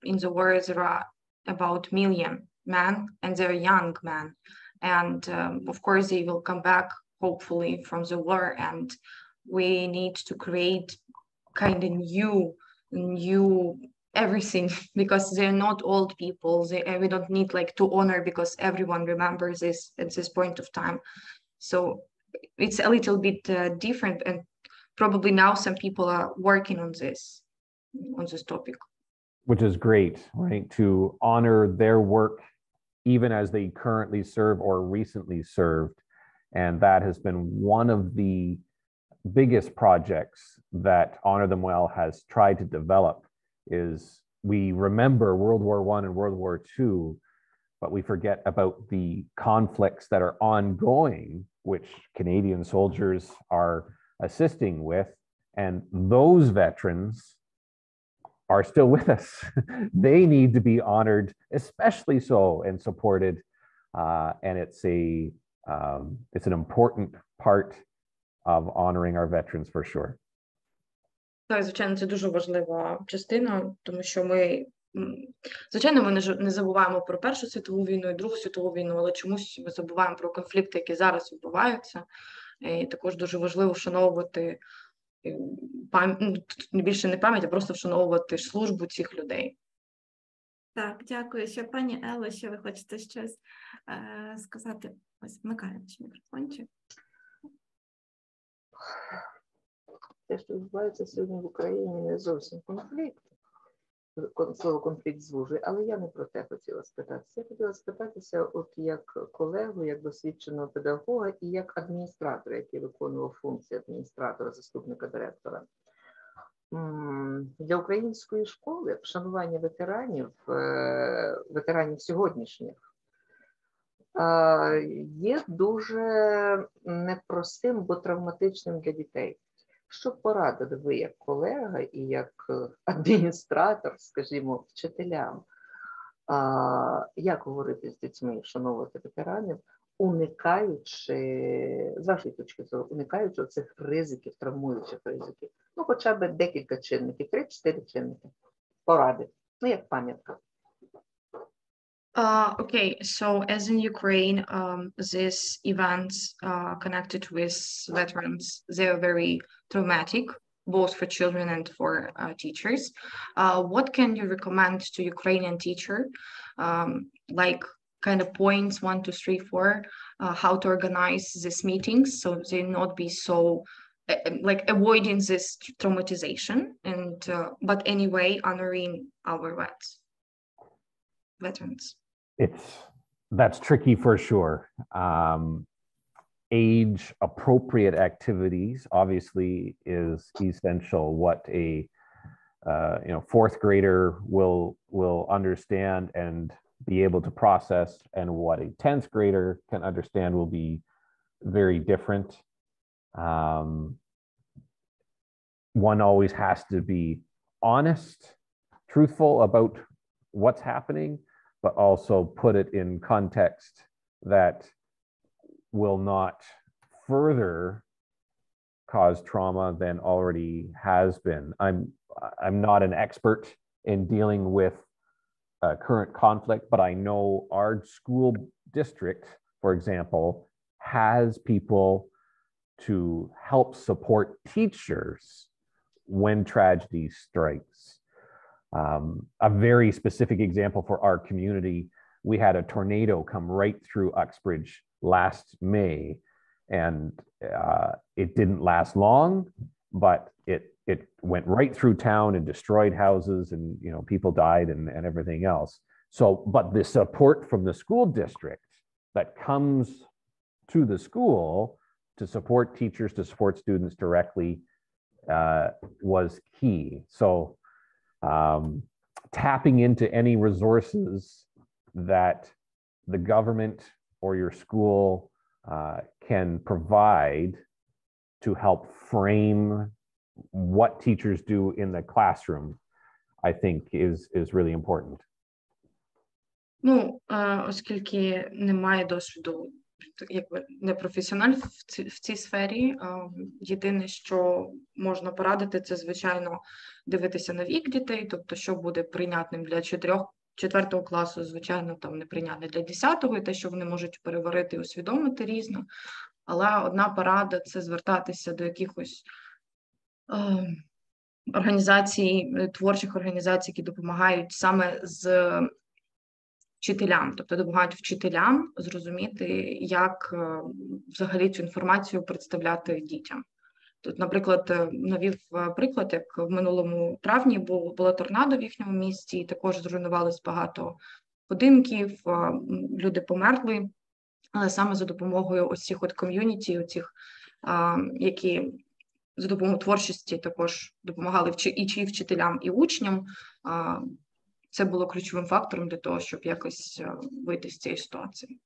in the war there are about 1 million men and they're young men, and of course they will come back hopefully from the war, and we need to create kind of new everything because they're not old people. We don't need like to honor because everyone remembers this at this point of time. So it's a little bit different, and probably now some people are working on this topic. Which is great, right? To honor their work even as they currently serve or recently served. And that has been one of the biggest projects that Honor Them Well has tried to develop. Is we remember World War I and World War II, but we forget about the conflicts that are ongoing, which Canadian soldiers are assisting with, and those veterans are still with us. They need to be honored, especially so, and supported, and it's an important part of honoring our veterans for sure. Так, звичайно, це дуже важлива частина, тому що ми, звичайно, ми не забуваємо про Першу світову війну і Другу світову війну, але чомусь ми забуваємо про конфлікти, які зараз відбуваються. І також дуже важливо вшановувати більше не пам'ять, а просто вшановувати службу цих людей. Так, дякую. Ще пані Ело, що ви хочете щось сказати? Ось, вмикаючи мікрофончик. Те, що відбувається сьогодні в Україні, не зовсім конфлікт. Слово конфлікт звужує, але я не про те хотіла спитатися. Я хотіла спитатися от як колегу, як досвідченого педагога і як адміністратора, який виконував функції адміністратора, заступника директора. Для української школи вшанування ветеранів сьогоднішніх, є дуже непростим, бо травматичним для дітей. Що порадили ви як колега і як адміністратор, скажімо, вчителям, як говорити з дітьми, вшановувати ветеранів, уникаючи, з вашої точки зору, уникаючи цих ризиків, травмуючих ризиків? Ну, хоча б декілька чинників, 3-4 чинники. Поради. Ну, як пам'ятка. Okay, so as in Ukraine, these events connected with veterans, they are very traumatic, both for children and for teachers. What can you recommend to Ukrainian teacher, like kind of points 1, 2, 3, 4, how to organize these meetings so they not be so like avoiding this traumatization and but anyway honoring our veterans? That's tricky for sure. Age appropriate activities obviously is essential. What a fourth grader will understand and be able to process, and what a 10th grader can understand will be very different. One always has to be honest, truthful about what's happening, but also put it in context that will not further cause trauma than already has been. I'm not an expert in dealing with current conflict, but I know our school district, for example, has people to help support teachers when tragedy strikes. A very specific example for our community, we had a tornado come right through Уксбрідж last May, and it didn't last long, but it went right through town and destroyed houses, and people died and everything else. So, but the support from the school district that comes to the school to support teachers, to support students directly, was key. So tapping into any resources that the government or your school can provide to help frame what teachers do in the classroom, I think is really important. Ну, оскільки немає досвіду, якби не професіоналів в цій сфері, єдине, що можна порадити, це, звичайно, дивитися на вік дітей, тобто, що буде прийнятним для 4 класу, звичайно, там неприйнятне для 10-го, і те, що вони можуть переварити і усвідомити різно. Але одна порада – це звертатися до якихось організацій, творчих організацій, які допомагають саме з вчителям, тобто допомагають вчителям зрозуміти, як взагалі цю інформацію представляти дітям. Тут, наприклад, навів приклад, як в минулому травні було торнадо в їхньому місті, і також зруйнувалось багато будинків, люди померли, але саме за допомогою ось цих от ком'юніті, які за допомогою творчості також допомагали і вчителям, і учням. Це було ключовим фактором для того, щоб якось вийти з цієї ситуації.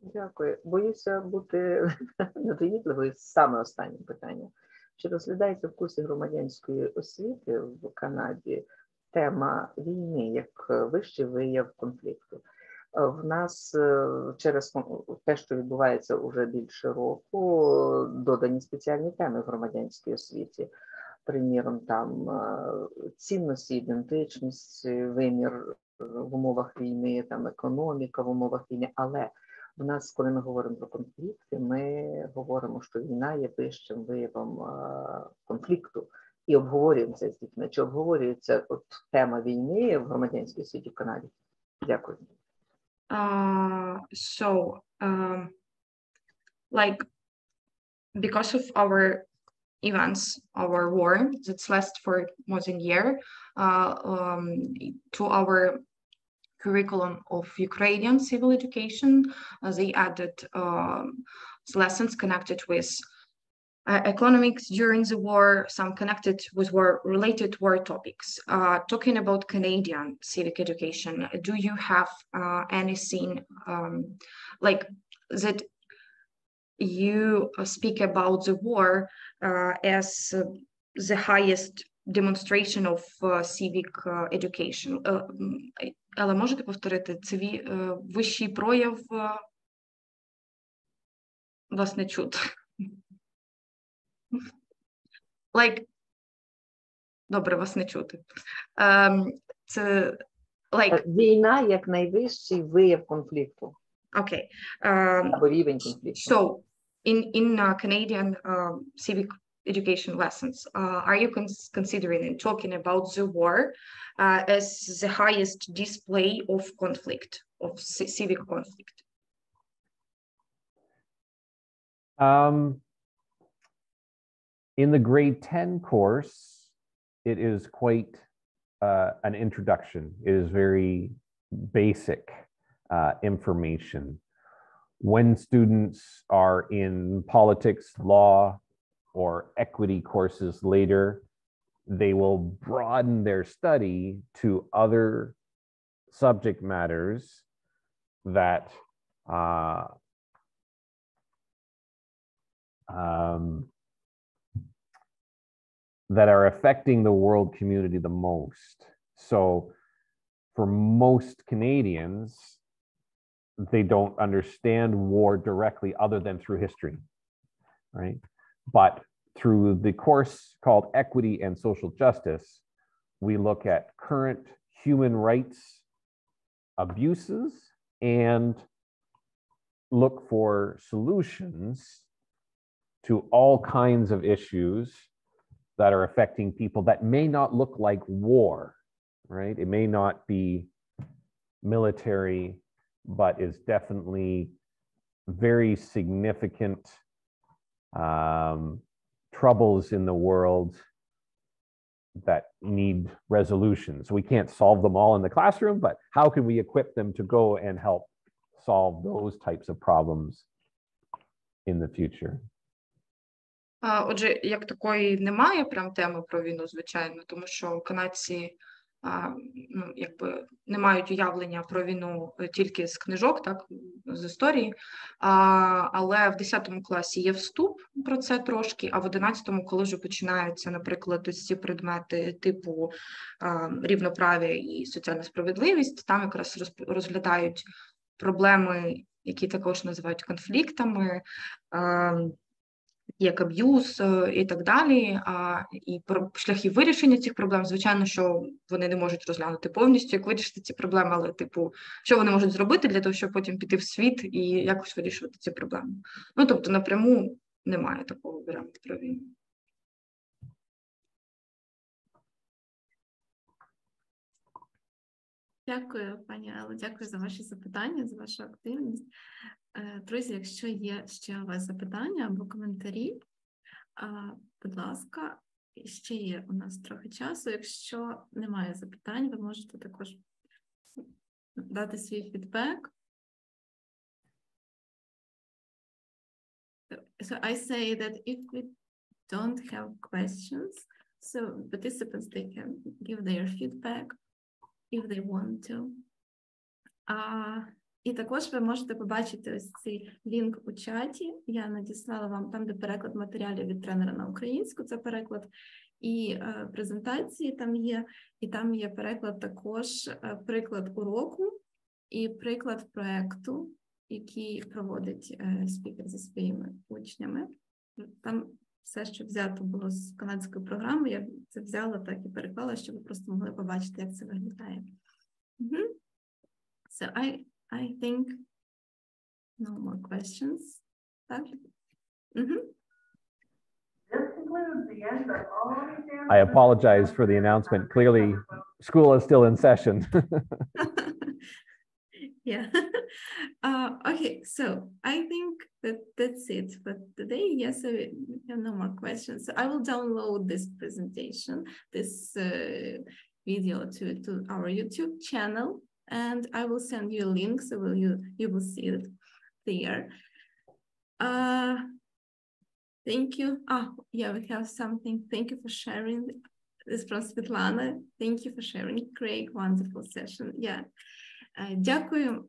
Дякую. Боюся бути недоїдливою. Саме останнє питання. Чи розглядається в курсі громадянської освіти в Канаді тема війни як вищий вияв конфлікту? В нас через те, що відбувається уже більше року, додані спеціальні теми в громадянській освіті. Приміром, там цінності, ідентичність, вимір в умовах війни, там економіка в умовах війни. Але в нас, коли ми говоримо про конфлікти, ми говоримо, що війна є вищим виявом конфликту і обговорюємо це з дітьми. Чи обговорюється от тема війни в громадянській освіті в Канаді? Дякую. Because of our events, our war that's lasted for more than a year, to our curriculum of Ukrainian civil education, they added lessons connected with economics during the war, some connected with war-related war topics. Talking about Canadian civic education, do you have anything like that you speak about the war as the highest demonstration of civic education? Але можете повторити, це вищий прояв, вас не чути. Like, добре, вас не чути. Це, like... Війна як найвищий вияв конфлікту. Okay. Або рівень конфлікту. So, in Canadian civic education lessons, are you considering and talking about the war as the highest display of conflict, of civic conflict? In the grade 10 course, it is quite an introduction. It is very basic information. When students are in politics, law, or equity courses later, they will broaden their study to other subject matters that that are affecting the world community the most. So for most Canadians, they don't understand war directly other than through history, right? But through the course called Equity and Social Justice, we look at current human rights abuses and look for solutions to all kinds of issues that are affecting people that may not look like war, right? It may not be military, but is definitely very significant troubles in the world that need resolution. So we can't solve them all in the classroom, but how can we equip them to go and help solve those types of problems in the future? Отже, як такої немає прям теми про війну, звичайно, тому що канадці ну, якби не мають уявлення про війну тільки з книжок, так, з історії, але в 10 класі є вступ про це трошки, а в 11-му, коли вже починаються, наприклад, ось ці предмети типу рівноправ'я і соціальна справедливість, там якраз розглядають проблеми, які також називають конфліктами, як аб'юз і так далі, і про шляхи вирішення цих проблем. Звичайно, що вони не можуть розглянути повністю, як вирішити ці проблеми, але, типу, що вони можуть зробити для того, щоб потім піти в світ і якось вирішувати ці проблеми. Ну, тобто, напряму немає такого варіанту про війну. Дякую, пані Алло, дякую за ваші запитання, за вашу активність. Друзі, якщо є ще у вас запитання або коментарі, будь ласка, ще є у нас трохи часу. Якщо немає запитань, ви можете також дати свій фідбек. So I say that if we don't have questions, so participants, they can give their feedback if they want to. І також ви можете побачити ось цей лінк у чаті. Я надіслала вам там, де переклад матеріалів від тренера на українську, це переклад, і презентації там є, і там є переклад також, приклад уроку і приклад проєкту, який проводить спікер зі своїми учнями. Там все, що взято було з канадської програми, я це взяла так і переклала, щоб ви просто могли побачити, як це виглядає. So I think no more questions. I apologize for the announcement. Clearly, school is still in session. Yeah. Okay, so I think that's it for today. Yes, we have no more questions. So I will download this presentation, this video to our YouTube channel. And I will send you a link, so you will see it there. Thank you. Yeah, we have something. Thank you for sharing. This from Svetlana. Thank you for sharing, Craig. Wonderful session. Yeah.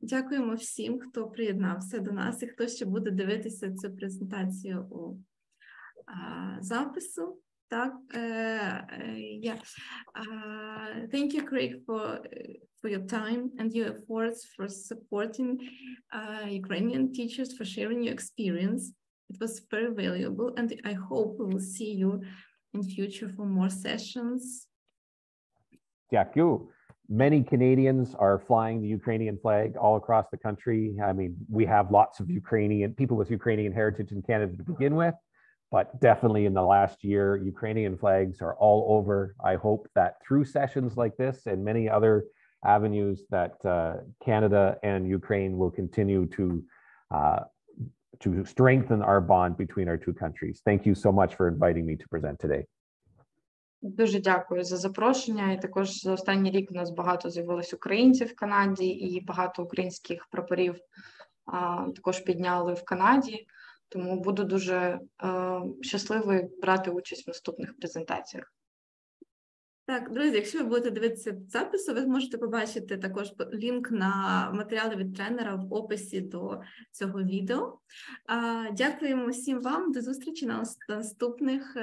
Дякуємо всім, хто приєднався до нас і хто ще буде дивитися цю презентацію у запису. Так, thank you, Craig, for your time and your efforts for supporting Ukrainian teachers, for sharing your experience. It was very valuable, and I hope we will see you in future for more sessions. Дякую. Many Canadians are flying the Ukrainian flag all across the country. I mean, we have lots of people with Ukrainian heritage in Canada to begin with. But definitely in the last year, Ukrainian flags are all over. I hope that through sessions like this and many other avenues that Canada and Ukraine will continue to strengthen our bond between our two countries. Thank you so much for inviting me to present today. Дуже дякую за запрошення. І також за останній рік у нас багато з'явилось українців в Канаді, і багато українських прапорів також підняли в Канаді. Тому буду дуже щасливою брати участь в наступних презентаціях. Так, друзі, якщо ви будете дивитися запису, ви зможете побачити також лінк на матеріали від тренера в описі до цього відео. Дякуємо всім вам. До зустрічі на наступних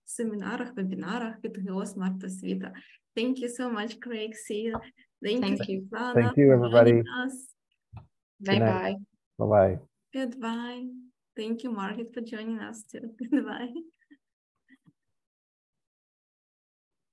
семінарах, вебінарах від ГО Смарт Освіта. Thank you so much, Craig. See you. Thank you, Lana. Thank you, everybody. Bye-bye. Bye-bye. Goodbye. Thank you, Margaret, for joining us too. Goodbye.